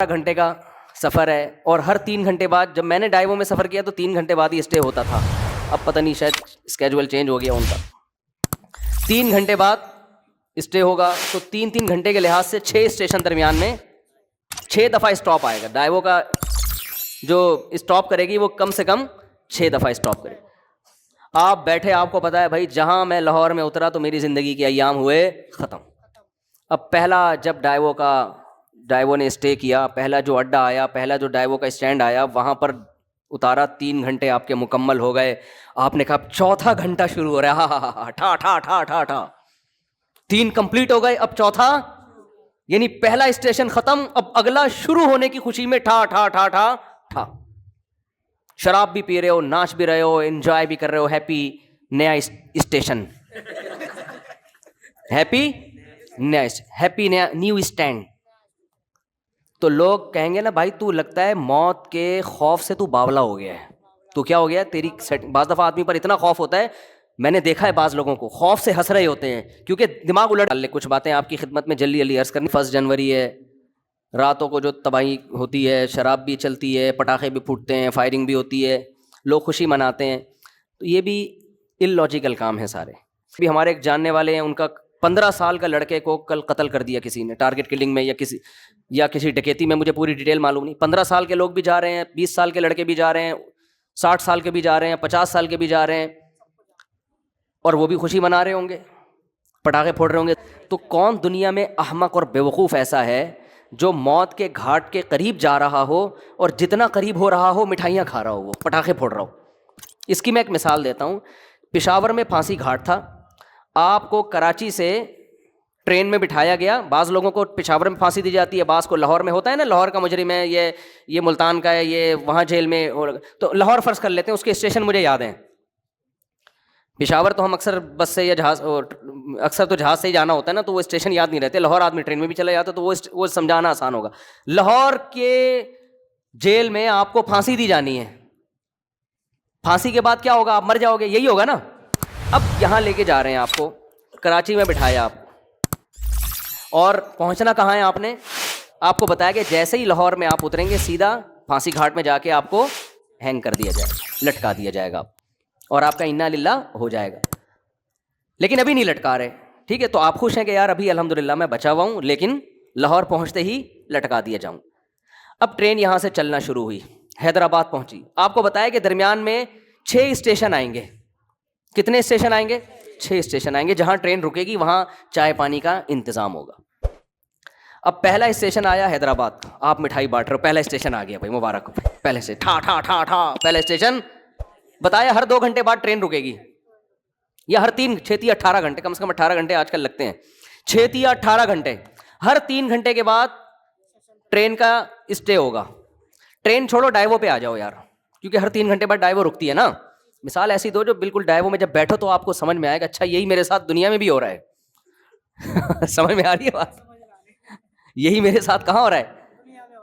گھنٹے کا سفر ہے اور ہر 3 گھنٹے بعد، جب میں نے ڈائیو میں سفر کیا تو 3 گھنٹے بعد ہی اسٹے ہوتا تھا. اب پتہ نہیں شاید اسکیجول چینج ہو گیا ان کا. 3 گھنٹے بعد اسٹے ہوگا تو 3 گھنٹے کے لحاظ سے 6 اسٹیشن درمیان میں 6 دفعہ اسٹاپ آئے گا. ڈائیو کا جو اسٹاپ کرے گی وہ کم سے کم 6 دفعہ اسٹاپ کرے گی. آپ بیٹھے، آپ کو پتا ہے بھائی جہاں میں لاہور میں اترا تو میری زندگی کے ایام ہوئے ختم. اب پہلا جب ڈائیو نے اسٹے کیا، پہلا جو اڈا آیا، پہلا جو ڈائیو کا اسٹینڈ آیا، وہاں پر اتارا. 3 گھنٹے آپ کے مکمل ہو گئے. آپ نے کہا اب چوتھا گھنٹہ شروع ہو رہا ہے. ہاں ٹھا ٹھا ٹھا ٹھا ٹھا 3 کمپلیٹ ہو گئے، اب چوتھا، یعنی پہلا اسٹیشن ختم، اب اگلا شروع ہونے کی خوشی میں ٹھا ٹھا ٹھا ٹھا ٹھا. شراب بھی پی رہے ہو، ناچ بھی رہے ہو، انجوائے بھی کر رہے ہو. ہیپی نیا اسٹیشن، ہیپی نیا نیو اسٹینڈ. تو لوگ کہیں گے نا بھائی تو لگتا ہے موت کے خوف سے تو باولا ہو گیا ہے. تو کیا ہو گیا تیری بعض دفعہ آدمی پر اتنا خوف ہوتا ہے، میں نے دیکھا ہے بعض لوگوں کو خوف سے ہنس رہے ہوتے ہیں کیونکہ دماغ الٹ ڈال لے. کچھ باتیں آپ کی خدمت میں جلدی عرض کرنی. 1 جنوری ہے، راتوں کو جو تباہی ہوتی ہے، شراب بھی چلتی ہے، پٹاخے بھی پھوٹتے ہیں، فائرنگ بھی ہوتی ہے، لوگ خوشی مناتے ہیں. تو یہ بھی ان لاجیکل کام ہے سارے. بھی ہمارے ایک جاننے والے ہیں، ان کا 15 سال کا لڑکے کو کل قتل کر دیا کسی نے، ٹارگٹ کلنگ میں یا کسی ڈکیتی میں. مجھے پوری ڈیٹیل معلوم نہیں. 15 سال کے لوگ بھی جا رہے ہیں، 20 سال کے لڑکے بھی جا رہے ہیں، 60 سال کے بھی جا رہے ہیں، 50 سال کے بھی جا رہے ہیں، اور وہ بھی خوشی منا رہے ہوں گے، پٹاخے پھوڑ رہے ہوں گے. تو کون دنیا میں احمق اور بیوقوف ایسا ہے جو موت کے گھاٹ کے قریب جا رہا ہو اور جتنا قریب ہو رہا ہو مٹھائیاں کھا رہا ہو، وہ پٹاخے پھوڑ رہا ہو. اس کی میں ایک مثال دیتا ہوں. پشاور میں پھانسی گھاٹ تھا. آپ کو کراچی سے ٹرین میں بٹھایا گیا. بعض لوگوں کو پشاور میں پھانسی دی جاتی ہے، بعض کو لاہور میں. ہوتا ہے نا لاہور کا مجرم ہے، یہ ملتان کا ہے، یہ وہاں جیل میں. تو لاہور فرض کر لیتے ہیں، اس کے اسٹیشن مجھے یاد ہیں. پشاور تو ہم اکثر بس سے یا جہاز، اکثر تو جہاز سے ہی جانا ہوتا ہے نا، تو وہ اسٹیشن یاد نہیں رہتے. لاہور آدمی ٹرین میں بھی چلا جاتا تو وہ سمجھانا آسان ہوگا. لاہور کے جیل میں آپ کو پھانسی دی جانی ہے. پھانسی کے بعد کیا ہوگا؟ آپ مر جاؤ گے، یہی ہوگا نا. اب یہاں لے کے جا رہے ہیں آپ کو، کراچی میں بٹھایا آپ کو، اور پہنچنا کہاں ہے؟ آپ کو بتایا کہ جیسے ہی لاہور میں آپ اتریں گے سیدھا پھانسی گھاٹ میں جا کے آپ کو ہینگ کر دیا جائے گا، لٹکا دیا جائے گا، اور آپ کا انا للہ ہو جائے گا. لیکن ابھی نہیں لٹکا رہے، ٹھیک ہے؟ تو آپ خوش ہیں کہ یار ابھی الحمدللہ میں بچا ہوا ہوں، لیکن لاہور پہنچتے ہی لٹکا دیا جاؤں. اب ٹرین یہاں سے چلنا شروع ہوئی، حیدرآباد پہنچی. آپ کو بتایا کہ درمیان میں 6 اسٹیشن آئیں گے. کتنے اسٹیشن آئیں گے؟ 6 اسٹیشن آئیں گے. جہاں ٹرین رکے گی وہاں چائے پانی کا انتظام ہوگا. اب پہلا اسٹیشن آیا حیدرآباد کا. آپ مٹھائی بانٹ رہے ہو، پہلا اسٹیشن آ گیا بھائی، مبارک ہو. پہلے سے ٹھا ٹھا ٹھا ٹھا پہلا اسٹیشن. بتایا ہر 2 گھنٹے بعد ٹرین رکے گی، یا ہر 6 یا 18 گھنٹے، کم سے کم 18 گھنٹے آج کل لگتے ہیں، 6 یا 18 گھنٹے. ہر 3 گھنٹے کے بعد ٹرین کا اسٹے ہوگا. ٹرین چھوڑو، ڈائیو پہ آ جاؤ یار، کیونکہ ہر 3 گھنٹے بعد ڈائیو رکتی ہے نا. مثال ایسی دو جو بالکل ڈائیو میں جب بیٹھو تو آپ کو سمجھ میں آئے گا اچھا یہی میرے ساتھ دنیا میں بھی ہو رہا ہے. سمجھ میں آ رہی ہے بات؟ یہی میرے ساتھ کہاں ہو رہا ہے؟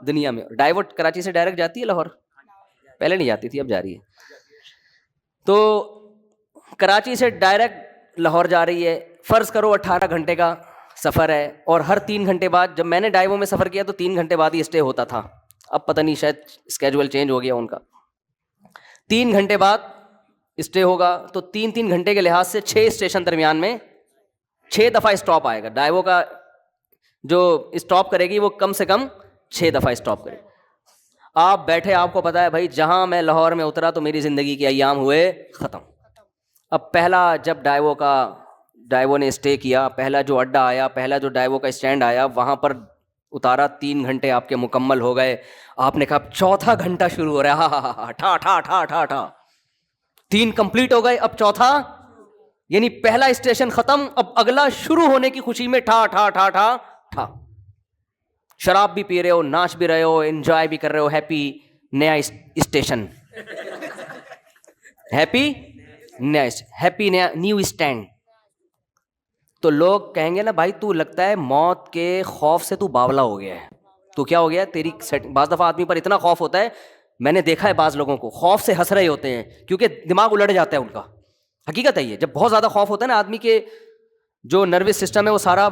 دنیا میں. ڈائیو کراچی سے ڈائریکٹ جاتی ہے لاہور؟ پہلے نہیں جاتی تھی، اب جا رہی ہے. تو کراچی سے ڈائریکٹ لاہور جا رہی ہے. فرض کرو 18 گھنٹے کا سفر ہے، اور ہر 3 گھنٹے بعد، جب میں نے ڈائیو میں سفر کیا تو 3 گھنٹے بعد ہی اسٹے ہوتا تھا. اب پتہ نہیں شاید اسکیجول چینج ہو گیا ان کا. 3 گھنٹے بعد اسٹے ہوگا تو 3 گھنٹے کے لحاظ سے 6 اسٹیشن درمیان میں 6 دفعہ اسٹاپ آئے گا. ڈائیو کا جو اسٹاپ کرے گی وہ کم سے کم 6 دفعہ اسٹاپ کرے گی. آپ بیٹھے، آپ کو پتا ہے بھائی جہاں میں لاہور میں اترا تو میری زندگی کے ایام ہوئے ختم. اب پہلا جب ڈائیو نے اسٹے کیا، پہلا جو اڈا آیا، پہلا جو ڈائیو کا اسٹینڈ آیا، وہاں پر اتارا. 3 گھنٹے آپ کے مکمل ہو گئے. آپ نے کہا اب چوتھا گھنٹہ شروع ہو رہا ہے. ہاں ٹھا ٹھا ٹھا ٹھا ٹھا 3 کمپلیٹ ہو گئے، اب چوتھا، یعنی پہلا اسٹیشن ختم، اب اگلا شروع ہونے کی خوشی میں ٹھا ٹھا ٹھا ٹھا ٹھا. شراب بھی پی رہے ہو، ناچ بھی رہے ہو، انجوائے بھی کر رہے ہو. ہیپی نیا اسٹیشن، ہیپی نیا نیو اسٹینڈ. تو لوگ کہیں گے نا بھائی تو لگتا ہے موت کے خوف سے تو باولا ہو گیا ہے. تو کیا ہو گیا تیری بعض دفعہ آدمی پر اتنا خوف ہوتا ہے، میں نے دیکھا ہے بعض لوگوں کو خوف سے ہنس رہے ہوتے ہیں کیونکہ دماغ الٹ جاتا ہے ان کا. حقیقت ہے یہ، جب بہت زیادہ خوف ہوتا ہے نا آدمی کے جو نروس سسٹم ہے وہ سارا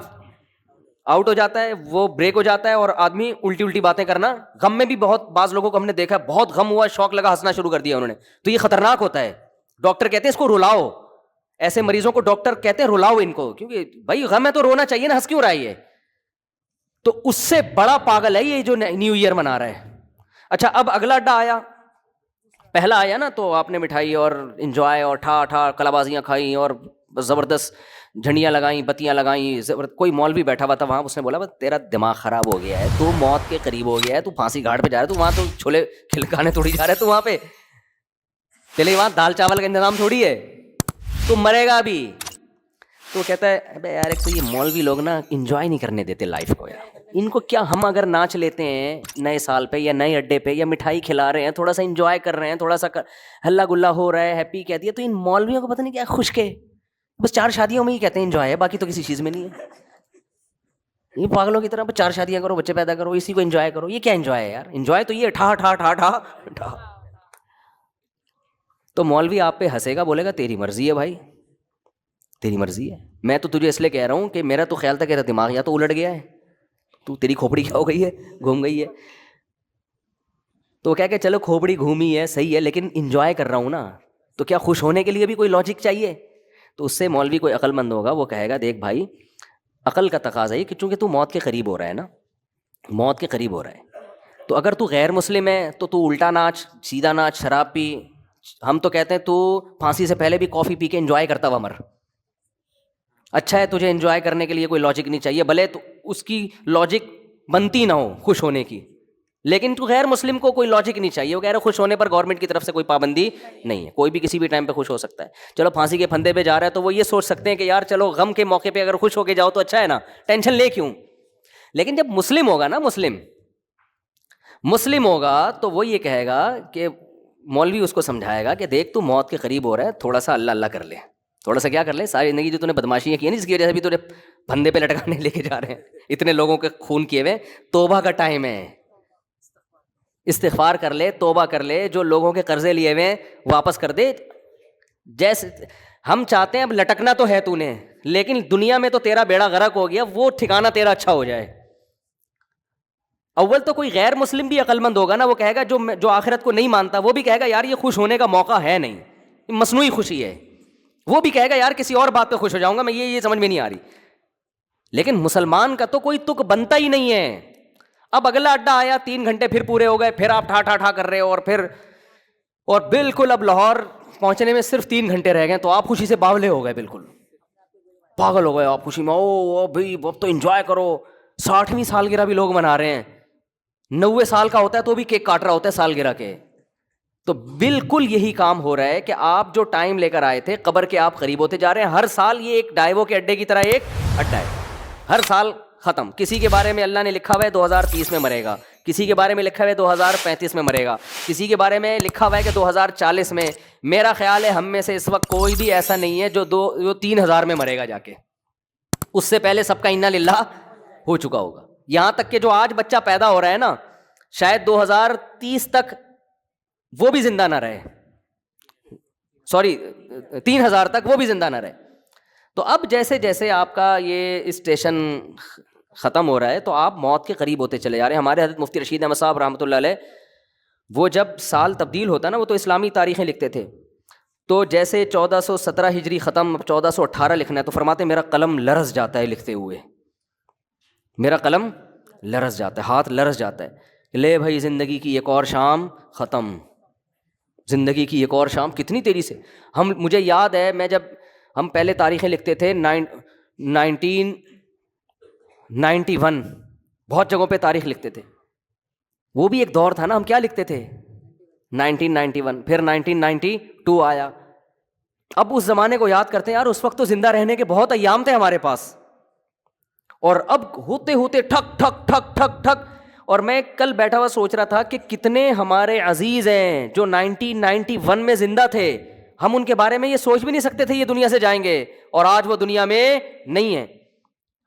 آؤٹ ہو جاتا ہے, وہ بریک ہو جاتا ہے اور آدمی الٹی الٹی باتیں کرنا. غم میں بھی بہت بعض لوگوں کو ہم نے دیکھا, بہت غم ہوا, شوق لگا, ہنسنا شروع کر دیا انہوں نے, تو یہ خطرناک ہوتا ہے. ڈاکٹر کہتے ہیں اس کو رلاؤ, ایسے مریضوں کو ڈاکٹر کہتے ہیں رلاؤ ان کو, کیونکہ بھائی غم ہے تو رونا چاہیے نا, ہنس کیوں رہا ہے یہ؟ تو اس سے بڑا پاگل ہے یہ جو نیو ایئر منا رہا ہے. اچھا اب اگلا اڈا آیا, پہلا آیا نا تو آپ نے مٹھائی اور انجوائے اور ٹھا ٹھا کلابازیاں کھائیں اور زبردست جھنڈیاں لگائیں, بتیاں لگائیں. کوئی مولوی بیٹھا ہوا تھا وہاں, اس نے بولا تیرا دماغ خراب ہو گیا ہے, تو موت کے قریب ہو گیا ہے, تو پھانسی گھاٹ پہ جا رہا ہے, تو وہاں تو چھولے کھلکانے تھوڑی جا رہا ہے, تو وہاں پہ چلے وہاں دال چاول کا انتظام تھوڑی ہے, تو مرے گا ابھی. تو کہتا ہے ابے یار ایک تو یہ مولوی لوگ نا انجوائے نہیں کرنے دیتے لائف کو یار, ان کو کیا, ہم اگر ناچ لیتے ہیں نئے سال پہ یا نئے اڈے پہ یا مٹھائی کھلا رہے ہیں, تھوڑا سا انجوائے کر رہے ہیں, تھوڑا سا ہلا گلا ہو رہا ہے, ہیپی کہہ دیا, تو ان مولویوں کو پتہ نہیں کیا خشک ہے, بس 4 شادیوں میں ہی کہتے ہیں انجوائے ہے, باقی تو کسی چیز میں نہیں ہے. یہ پاگلوں کی طرح 4 شادیاں کرو, بچے پیدا کرو, اسی کو انجوائے کرو. یہ کیا انجوائے ہے یار؟ انجوائے تو یہ ٹھا ٹھا ٹھا ٹھا ٹھا. تو مولوی آپ پہ ہنسے گا, بولے گا تیری مرضی ہے بھائی, تیری مرضی ہے. میں تو تجھے اس لیے کہہ رہا ہوں کہ میرا تو خیال تھا کہ تیرا دماغ یا تو الٹ گیا ہے, تو تیری کھوپڑی کیا ہو گئی ہے, گھوم گئی ہے. تو کہہ کہ چلو کھوپڑی گھومی ہے صحیح ہے, لیکن انجوائے کر رہا ہوں نا, تو کیا خوش ہونے کے لیے بھی کوئی لاجک چاہیے؟ تو اس سے مولوی کوئی عقل مند ہوگا, وہ کہے گا دیکھ بھائی عقل کا تقاضا ہے کہ چونکہ تو موت کے قریب ہو رہا ہے نا, موت کے قریب ہو رہا ہے, تو اگر تو غیر مسلم ہے تو الٹا ناچ, سیدھا ناچ, شراب پی. ہم تو کہتے ہیں تو پھانسی سے پہلے بھی کافی پی کے انجوائے کرتا ہوا مر. اچھا ہے, تجھے انجوائے کرنے کے لیے کوئی لاجک نہیں چاہیے, بھلے تو اس کی لاجک بنتی نہ ہو خوش ہونے کی, لیکن تو غیر مسلم کو کوئی لاجک نہیں چاہیے. وہ کہہ رہے خوش ہونے پر گورنمنٹ کی طرف سے کوئی پابندی نہیں ہے, کوئی بھی کسی بھی ٹائم پہ خوش ہو سکتا ہے. چلو پھانسی کے پھندے پہ جا رہا ہے تو وہ یہ سوچ سکتے ہیں کہ یار چلو غم کے موقع پہ اگر خوش ہو کے جاؤ تو اچھا ہے نا, ٹینشن لے کیوں. لیکن جب مسلم ہوگا نا, مسلم ہوگا تو وہ یہ کہے گا کہ مولوی اس کو سمجھائے گا کہ دیکھ تو موت کے قریب ہو رہا ہے, تھوڑا سا اللہ اللہ کر لے, تھوڑا سا کیا کر لے, ساری زندگی جو تو نے بدماشیاں کی ہیں جس کی وجہ سے بھی تجھے پھندے پہ لٹکانے لے کے جا رہے ہیں, اتنے لوگوں کے خون کیے ہوئے, توبہ کا ٹائم ہے, استغفار کر لے, توبہ کر لے, جو لوگوں کے قرضے لیے ہوئے واپس کر دے. جیسے ہم چاہتے ہیں اب لٹکنا تو ہے تو نے, لیکن دنیا میں تو تیرا بیڑا غرق ہو گیا, وہ ٹھکانہ تیرا اچھا ہو جائے. اول تو کوئی غیر مسلم بھی عقل مند ہوگا نا, وہ کہے گا جو آخرت کو نہیں مانتا, وہ بھی کہے گا یار یہ خوش ہونے کا موقع ہے نہیں, مصنوعی خوشی ہے. وہ بھی کہے گا یار کسی اور بات پہ خوش ہو جاؤں گا میں, یہ سمجھ میں نہیں آ رہی. لیکن مسلمان کا تو کوئی تک بنتا ہی نہیں ہے. اب اگلا اڈا آیا, 3 گھنٹے پھر پورے ہو گئے, پھر آپ ٹھا ٹھا ٹھا کر رہے ہو, اور بالکل اب لاہور پہنچنے میں صرف 3 گھنٹے رہ گئے, تو آپ خوشی سے باولے ہو گئے, بالکل پاگل ہو گئے آپ خوشی میں. او بھائی اب تو انجوائے کرو, 60ویں سالگرہ بھی لوگ منا رہے ہیں, 90 سال کا ہوتا ہے تو بھی کیک کاٹ رہا ہوتا ہے سالگرہ کے. تو بالکل یہی کام ہو رہا ہے کہ آپ جو ٹائم لے کر آئے تھے قبر کے آپ قریب ہوتے جا رہے ہیں. ہر سال یہ ایک ڈائیو کے اڈے کی طرح ایک اڈا ہے, ہر سال ختم. کسی کے بارے میں اللہ نے لکھا ہوا ہے 2030 میں مرے گا, کسی کے بارے میں لکھا ہوا ہے 2035 میں مرے گا, کسی کے بارے میں لکھا ہوا ہے کہ 2040 میں. میرا خیال ہے ہم میں سے اس وقت کوئی بھی ایسا نہیں ہے جو 3000 میں مرے گا جا کے, اس سے پہلے سب کا انا للہ ہو چکا ہوگا. یہاں تک کہ جو آج بچہ پیدا ہو رہا ہے نا, شاید 2030 تک وہ بھی زندہ نہ رہے, 3000 تک وہ بھی زندہ نہ رہے. تو اب جیسے جیسے آپ کا یہ اسٹیشن ختم ہو رہا ہے تو آپ موت کے قریب ہوتے چلے جا رہے ہیں. ہمارے حضرت مفتی رشید احمد صاحب رحمۃ اللہ علیہ, وہ جب سال تبدیل ہوتا نا, وہ تو اسلامی تاریخیں لکھتے تھے, تو جیسے 1417 ہجری ختم, 1418 لکھنا ہے, تو فرماتے میرا قلم لرز جاتا ہے لکھتے ہوئے, میرا قلم لرز جاتا ہے, ہاتھ لرز جاتا ہے. لے بھائی زندگی کی ایک اور شام ختم, زندگی کی ایک اور شام کتنی تیزی سے. مجھے یاد ہے میں جب ہم پہلے تاریخیں لکھتے تھے 1991, بہت جگہوں پہ تاریخ لکھتے تھے, وہ بھی ایک دور تھا نا. ہم کیا لکھتے تھے 1991, پھر 1992 آیا. اب اس زمانے کو یاد کرتے ہیں, یار اس وقت تو زندہ رہنے کے بہت ایام تھے ہمارے پاس, اور اب ہوتے ہوتے ٹھک ٹھک ٹھک ٹھک ٹھک. اور میں کل بیٹھا ہوا سوچ رہا تھا کہ کتنے ہمارے عزیز ہیں جو 1991 میں زندہ تھے, ہم ان کے بارے میں یہ سوچ بھی نہیں سکتے تھے یہ دنیا سے جائیں گے, اور آج وہ دنیا میں نہیں ہے.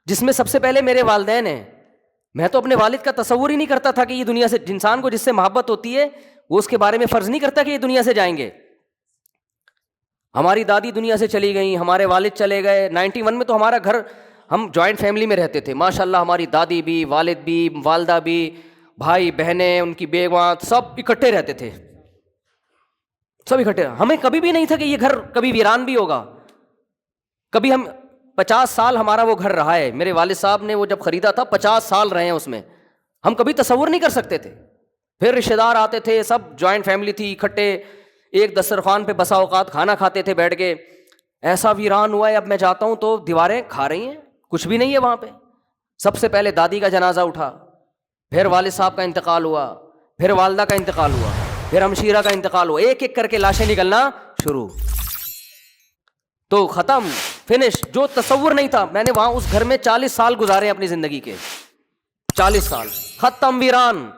جس میں سب سے پہلے میرے والدین ہیں. میں تو اپنے والد کا تصور ہی نہیں کرتا تھا کہ یہ دنیا سے, انسان کو جس سے محبت ہوتی ہے وہ اس کے بارے میں فرض نہیں کرتا کہ یہ دنیا سے جائیں گے. ہماری دادی دنیا سے چلی گئیں, ہمارے والد چلے گئے. 91 میں تو ہمارا گھر ہم جوائنٹ فیملی میں رہتے تھے ماشاء اللہ, ہماری دادی بھی, والد بھی, والدہ بھی, بھائی بہنیں, ان کی بیویاں, سب اکٹھے رہتے تھے, سب اکٹھے. ہمیں کبھی بھی نہیں تھا کہ یہ گھر کبھی ویران بھی ہوگا. کبھی ہم 50 سال ہمارا وہ گھر رہا ہے, میرے والد صاحب نے وہ جب خریدا تھا 50 سال رہے ہیں اس میں, ہم کبھی تصور نہیں کر سکتے تھے. پھر رشتے دار آتے تھے, سب جوائنٹ فیملی تھی, اکٹھے ایک دسترخوان پہ بسا اوقات کھانا کھاتے تھے بیٹھ کے. ایسا ویران ہوا ہے, اب میں جاتا ہوں تو دیواریں کھا رہی ہیں, کچھ بھی نہیں ہے وہاں پہ. سب سے پہلے دادی کا جنازہ اٹھا, پھر والد صاحب کا انتقال ہوا, پھر والدہ کا انتقال ہوا, پھر ہمشیرہ کا انتقال ہوا, ایک ایک کر کے لاشیں نکلنا شروع. تو ختم, فنش. جو تصور نہیں تھا, میں نے وہاں اس گھر میں 40 سال گزارے اپنی زندگی کے, 40 سال, ختم, ویران.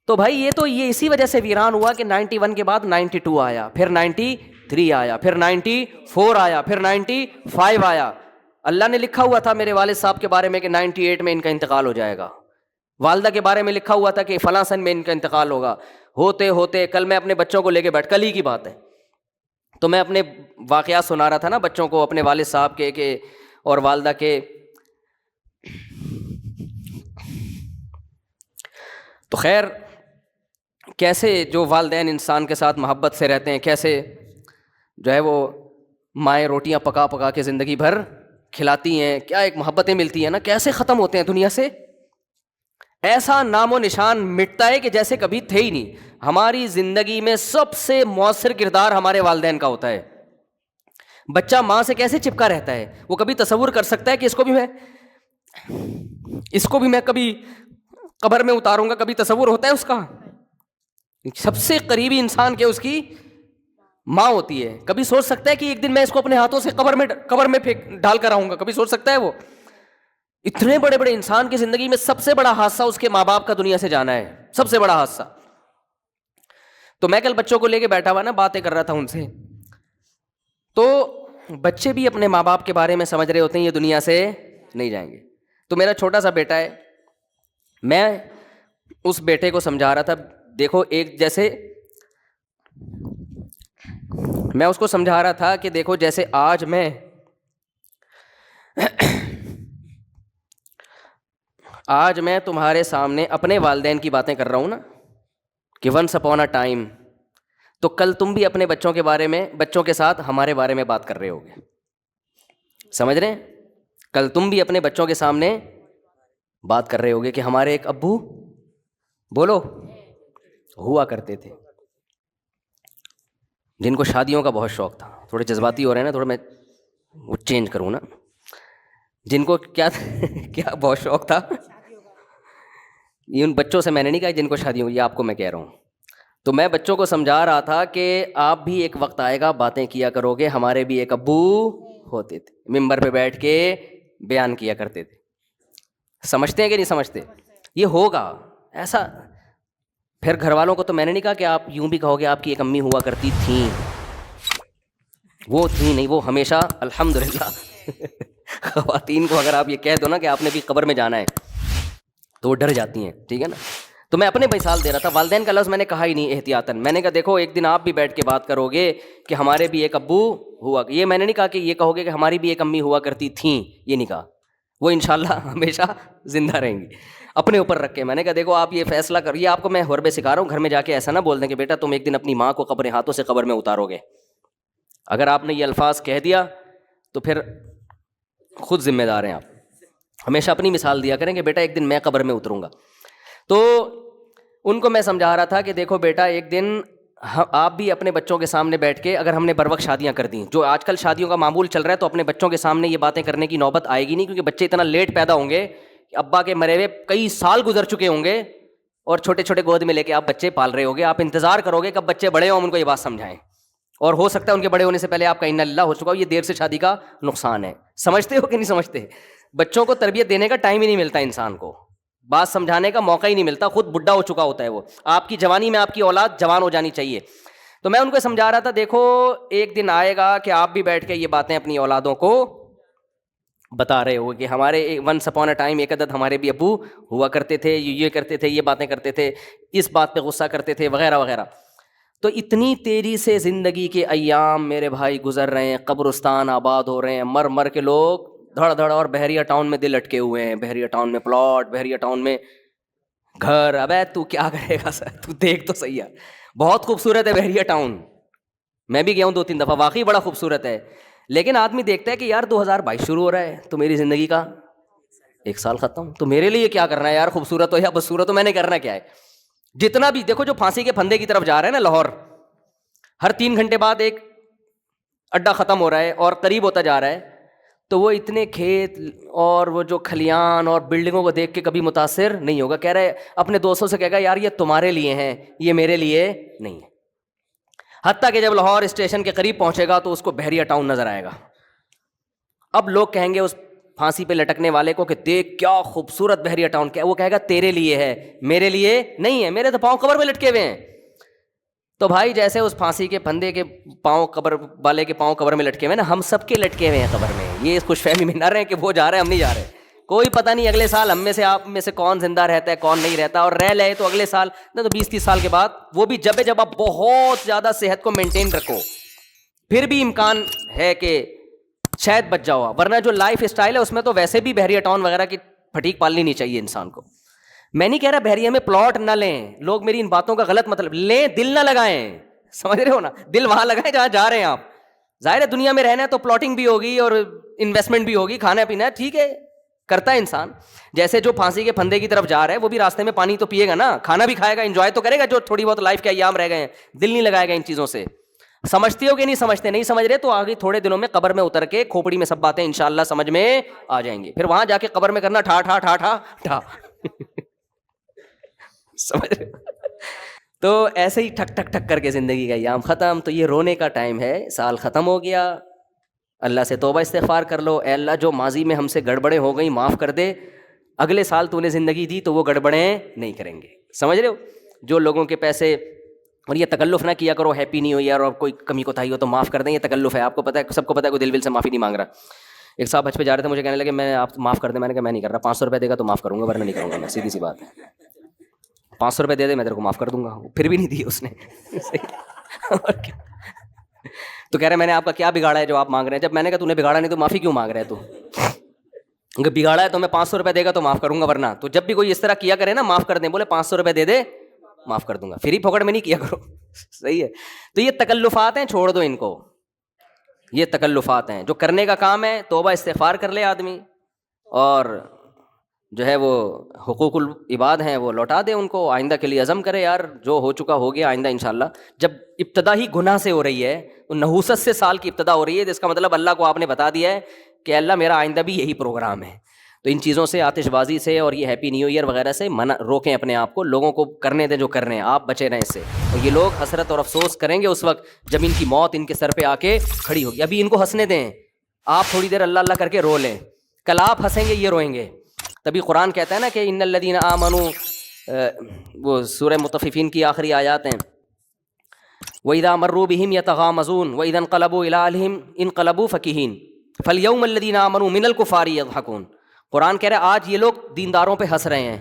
تو بھائی یہ اسی وجہ سے ویران ہوا کہ 91 کے بعد 92 آیا, پھر 93 آیا, پھر 94 آیا, پھر 95 آیا. اللہ نے لکھا ہوا تھا میرے والد صاحب کے بارے میں کہ 98 میں ان کا انتقال ہو جائے گا. والدہ کے بارے میں لکھا ہوا تھا کہ فلاں سن میں ان کا انتقال ہوگا. ہوتے ہوتے کل میں اپنے بچوں کو لے کے کل ہی کی بات ہے, تو میں اپنے واقعات سنا رہا تھا نا بچوں کو, اپنے والد صاحب کے اور والدہ کے. تو خیر, کیسے جو والدین انسان کے ساتھ محبت سے رہتے ہیں, کیسے جو ہے وہ مائیں روٹیاں پکا پکا کے زندگی بھر کھلاتی ہیں, کیا ایک محبتیں ملتی ہیں نا, کیسے ختم ہوتے ہیں دنیا سے. ایسا نام و نشان مٹتا ہے کہ جیسے کبھی تھے ہی نہیں. ہماری زندگی میں سب سے مؤثر کردار ہمارے والدین کا ہوتا ہے. بچہ ماں سے کیسے چپکا رہتا ہے, وہ کبھی تصور کر سکتا ہے کہ اس کو بھی میں کبھی قبر میں اتاروں گا, کبھی تصور ہوتا ہے اس کا. سب سے قریبی انسان کے اس کی ماں ہوتی ہے. کبھی سوچ سکتا ہے کہ ایک دن میں اس کو اپنے ہاتھوں سے قبر میں ڈال کر آؤں گا, کبھی سوچ سکتا ہے وہ؟ اتنے بڑے بڑے انسان کی زندگی میں سب سے بڑا حادثہ اس کے ماں باپ کا دنیا سے جانا ہے, سب سے بڑا حادثہ. تو میں کل بچوں کو لے کے بیٹھا ہوا نا, باتیں کر رہا تھا ان سے, تو بچے بھی اپنے ماں باپ کے بارے میں سمجھ رہے ہوتے ہیں یہ دنیا سے نہیں جائیں گے. تو میرا چھوٹا سا بیٹا ہے, میں اس بیٹے کو سمجھا رہا تھا, دیکھو ایک جیسے میں اس کو سمجھا رہا تھا کہ دیکھو جیسے آج میں تمہارے سامنے اپنے والدین کی باتیں کر رہا ہوں نا, کہ ونس اپون اے ٹائم, تو کل تم بھی اپنے بچوں کے بارے میں, بچوں کے ساتھ ہمارے بارے میں بات کر رہے ہوگے. سمجھ رہے ہیں؟ کل تم بھی اپنے بچوں کے سامنے بات کر رہے ہوگے کہ ہمارے ایک ابو, بولو, ہوا کرتے تھے, جن کو شادیوں کا بہت شوق تھا. تھوڑے جذباتی ہو رہے ہیں نا, تھوڑا میں وہ چینج کروں نا. جن کو کیا بہت شوق تھا, یہ ان بچوں سے میں نے نہیں کہا جن کو شادی ہوئی, یہ آپ کو میں کہہ رہا ہوں. تو میں بچوں کو سمجھا رہا تھا کہ آپ بھی ایک وقت آئے گا باتیں کیا کرو گے, ہمارے بھی ایک ابو ہوتے تھے, ممبر پہ بیٹھ کے بیان کیا کرتے تھے. سمجھتے ہیں کہ نہیں سمجھتے؟ یہ ہوگا ایسا. پھر گھر والوں کو تو میں نے نہیں کہا کہ آپ یوں بھی کہو گے آپ کی ایک امی ہوا کرتی تھیں, وہ تھیں نہیں, وہ ہمیشہ الحمدللہ. خواتین کو اگر آپ یہ کہہ دو نا کہ آپ نے بھی قبر میں جانا ہے تو وہ ڈر جاتی ہیں, ٹھیک ہے نا. تو میں اپنے مثال دے رہا تھا, والدین کا لفظ میں نے کہا ہی نہیں احتیاطاً. میں نے کہا دیکھو ایک دن آپ بھی بیٹھ کے بات کرو گے کہ ہمارے بھی ایک ابو ہوا, یہ میں نے نہیں کہا کہ یہ کہو گے کہ ہماری بھی ایک امی ہوا کرتی تھیں, یہ نہیں کہا. وہ انشاءاللہ ہمیشہ زندہ رہیں گی. اپنے اوپر رکھ کے میں نے کہا دیکھو آپ یہ فیصلہ کریے, آپ کو میں حربے سکھا رہا ہوں, گھر میں جا کے ایسا نہ بول دیں کہ بیٹا تم ایک دن اپنی ماں کو اپنے ہاتھوں سے قبر میں اتارو گے. اگر آپ نے یہ الفاظ کہہ دیا تو پھر خود ذمہ دار ہیں آپ. ہمیشہ اپنی مثال دیا کریں کہ بیٹا ایک دن میں قبر میں اتروں گا. تو ان کو میں سمجھا رہا تھا کہ دیکھو بیٹا ایک دن آپ بھی اپنے بچوں کے سامنے بیٹھ کے, اگر ہم نے بروقت شادیاں کر دیں, جو آج کل شادیوں کا معمول چل رہا ہے, تو اپنے بچوں کے سامنے یہ باتیں کرنے کی نوبت آئے گی نہیں, کیونکہ بچے اتنا لیٹ پیدا ہوں گے, ابا کے مرے ہوئے کئی سال گزر چکے ہوں گے, اور چھوٹے چھوٹے گود میں لے کے آپ بچے پال رہے ہوگے. آپ انتظار کرو گے کب بچے بڑے ہوں, ان کو یہ بات سمجھائیں, اور ہو سکتا ہے ان کے بڑے ہونے سے پہلے آپ کا انا للہ ہو چکا ہو. یہ دیر سے شادی کا نقصان ہے. سمجھتے ہو کہ نہیں سمجھتے؟ بچوں کو تربیت دینے کا ٹائم ہی نہیں ملتا انسان کو, بات سمجھانے کا موقع ہی نہیں ملتا, خود بڈھا ہو چکا ہوتا ہے وہ. آپ کی جوانی میں آپ کی اولاد جوان ہو جانی چاہیے. تو میں ان کو سمجھا رہا تھا دیکھو ایک دن آئے گا کہ آپ بھی بیٹھ کے یہ باتیں اپنی اولادوں کو بتا رہے ہو کہ ہمارے ونس اپون اے ٹائم ایک عدد ہمارے بھی ابو ہوا کرتے تھے, یہ کرتے تھے, یہ باتیں کرتے تھے, اس بات پہ غصہ کرتے تھے, وغیرہ وغیرہ. تو اتنی تیزی سے زندگی کے ایام میرے بھائی گزر رہے ہیں, قبرستان آباد ہو رہے ہیں, مر کے لوگ دھڑ دھڑ, اور بحریہ ٹاؤن میں دل اٹکے ہوئے ہیں, بحریہ ٹاؤن میں پلاٹ, بحریہ ٹاؤن میں گھر. ابے تو کیا کرے گا سر, تو دیکھ تو صحیح ہے, بہت خوبصورت ہے بحریہ ٹاؤن, میں بھی گیا ہوں 2-3 دفعہ, واقعی بڑا خوبصورت ہے. لیکن آدمی دیکھتا ہے کہ یار 2022 شروع ہو رہا ہے تو میری زندگی کا 1 سال ختم, تو میرے لیے کیا کرنا ہے یار, خوبصورت ہو یا بدصورت ہو, میں نے کرنا کیا ہے. جتنا بھی دیکھو جو پھانسی کے پھندے کی طرف جا رہا ہے نا لاہور, ہر 3 گھنٹے بعد ایک اڈا ختم ہو رہا ہے اور قریب ہوتا جا رہا ہے, تو وہ اتنے کھیت اور وہ جو کھلیان اور بلڈنگوں کو دیکھ کے کبھی متاثر نہیں ہوگا. کہہ رہے اپنے دوستوں سے کہے گا یار یہ تمہارے لیے ہیں, یہ میرے لیے نہیں ہے. حتیٰ کہ جب لاہور اسٹیشن کے قریب پہنچے گا تو اس کو بحریہ ٹاؤن نظر آئے گا. اب لوگ کہیں گے اس پھانسی پہ لٹکنے والے کو کہ دیکھ کیا خوبصورت بحریہ ٹاؤن, کیا وہ کہے گا تیرے لیے ہے, میرے لیے نہیں ہے, میرے تو پاؤں قبر میں لٹکے ہوئے ہیں. تو بھائی جیسے اس پھانسی کے پھندے کے پاؤں قبر والے کے پاؤں قبر میں لٹکے ہوئے نا, ہم سب کے لٹکے ہوئے ہیں قبر میں. یہ اس خوش فہمی میں نہ رہے کہ وہ جا رہے ہیں ہم نہیں جا رہے, کوئی پتہ نہیں اگلے سال ہم میں سے آپ میں سے کون زندہ رہتا ہے کون نہیں رہتا, اور رہ لے تو اگلے سال نہ تو 20-30 سال کے بعد, وہ بھی جب آپ بہت زیادہ صحت کو مینٹین رکھو پھر بھی امکان ہے کہ شاید بچ جاؤ, ورنہ جو لائف اسٹائل ہے اس میں تو ویسے بھی بحریہ ٹاؤن وغیرہ کی پھٹیک پالنی نہیں چاہیے انسان کو. میں نہیں کہہ رہا بحریہ میں پلاٹ نہ لیں, لوگ میری ان باتوں کا غلط مطلب لیں, دل نہ لگائیں, سمجھ رہے ہو نا, دل وہاں لگائیں جہاں جا رہے ہیں آپ. ظاہر ہے دنیا میں رہنا ہے تو پلاٹنگ بھی ہوگی اور انویسٹمنٹ بھی ہوگی, کھانا پینا ہے ٹھیک ہے کرتا ہے انسان. جیسے جو پھانسی کے پھندے کی طرف جا رہا ہے وہ بھی راستے میں پانی تو پیے گا نا, کھانا بھی کھائے گا, انجوائے تو کرے گا جو تھوڑی بہت لائف کے ایام رہ گئے ہیں. دل نہیں لگائے گا ان چیزوں سے. سمجھتے ہو کہ نہیں سمجھتے, نہیں سمجھ رہے تو آگے تھوڑے دنوں میں قبر میں اتر کے کھوپڑی میں سب باتیں انشاءاللہ سمجھ میں آ جائیں گی. پھر وہاں جا کے قبر میں کرنا ٹھا ٹھا ٹھا ٹھا ٹھا سمجھ رہے. تو ایسے ہی ٹھک ٹھک ٹھک کر کے زندگی کا ایام ختم. تو یہ رونے کا ٹائم ہے, سال ختم ہو گیا, اللہ سے توبہ استغفار کر لو, اے اللہ جو ماضی میں ہم سے گڑبڑیں ہو گئیں معاف کر دے, اگلے سال تو نے زندگی دی تو وہ گڑبڑیں نہیں کریں گے. سمجھ رہے ہو, جو لوگوں کے پیسے, اور یہ تکلف نہ کیا کرو ہیپی نیو ایئر, اور کوئی کمی کوتاہی ہو تو معاف کر دیں, یہ تکلف ہے, آپ کو پتہ ہے, سب کو پتہ ہے, کوئی دل ول سے معافی نہیں مانگ رہا. ایک صاحب حج پہ جا رہے تھے, مجھے کہنے لگے میں آپ معاف کر دیں, میں نے کہا میں نہیں کر رہا, 500 روپے دے گا تو معاف کروں گا ورنہ نہیں کروں گا میں, سیدھی سی بات ہے. 500 روپے دے دے میں تیرے کو معاف کر دوں گا, پھر بھی نہیں دیے اس نے. تو کہہ رہے میں نے آپ کا کیا بگاڑا ہے جو آپ مانگ رہے ہیں, جب میں نے کہا تو نے بگاڑا نہیں تو معافی کیوں مانگ رہے تو, اگر بگاڑا ہے تو میں 500 روپے دے گا تو معاف کروں گا ورنہ. تو جب بھی کوئی اس طرح کیا کرے نا معاف کر دیں, بولے 500 روپے دے دے معاف کر دوں گا, فری پھوکٹ میں نہیں کیا کرو. صحیح ہے. تو یہ تکلفات ہیں, چھوڑ دو ان کو, یہ تکلفات ہیں. جو کرنے کا کام ہے توبہ استغفار کر لے آدمی, اور جو ہے وہ حقوق العباد ہیں وہ لوٹا دے ان کو, آئندہ کے لیے عزم کرے یار جو ہو چکا ہو گیا, آئندہ انشاءاللہ. جب ابتدا ہی گناہ سے ہو رہی ہے, تو نحوست سے سال کی ابتدا ہو رہی ہے, تو اس کا مطلب اللہ کو آپ نے بتا دیا ہے کہ اللہ میرا آئندہ بھی یہی پروگرام ہے. تو ان چیزوں سے, آتش بازی سے اور یہ ہیپی نیو ایئر وغیرہ سے روکیں اپنے آپ کو, لوگوں کو کرنے دیں جو کر رہے ہیں, آپ بچے رہیں اس سے. اور یہ لوگ حسرت اور افسوس کریں گے اس وقت جب ان کی موت ان کے سر پہ آ کے کھڑی ہوگی. ابھی ان کو ہنسنے دیں, آپ تھوڑی دیر اللہ اللہ کر کے رو لیں, کل آپ ہنسیں گے یہ روئیں گے. تبھی قرآن کہتا ہے نا کہ ان الذین آمنوا, وہ سورہ مطففین کی آخری آیات ہیں, وَإِذَا مَرُّوا بِهِمْ يَتَغَامَزُونَ وَإِذَا انقلبوا إِلَىٰ أَهْلِهِمْ انقلبوا فَكِهِينَ فَالْيَوْمَ الَّذِينَ آمَنُوا مِنَ الْكُفَّارِ يَضْحَكُونَ. قرآن کہہ رہا ہے آج یہ لوگ دینداروں پہ ہنس رہے ہیں,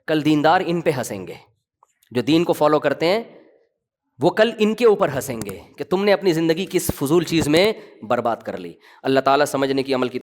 کل دیندار ان پہ ہنسیں گے. جو دین کو فالو کرتے ہیں وہ کل ان کے اوپر ہنسیں گے کہ تم نے اپنی زندگی کس فضول چیز میں برباد کر لی. اللہ تعالیٰ سمجھنے کی عمل کی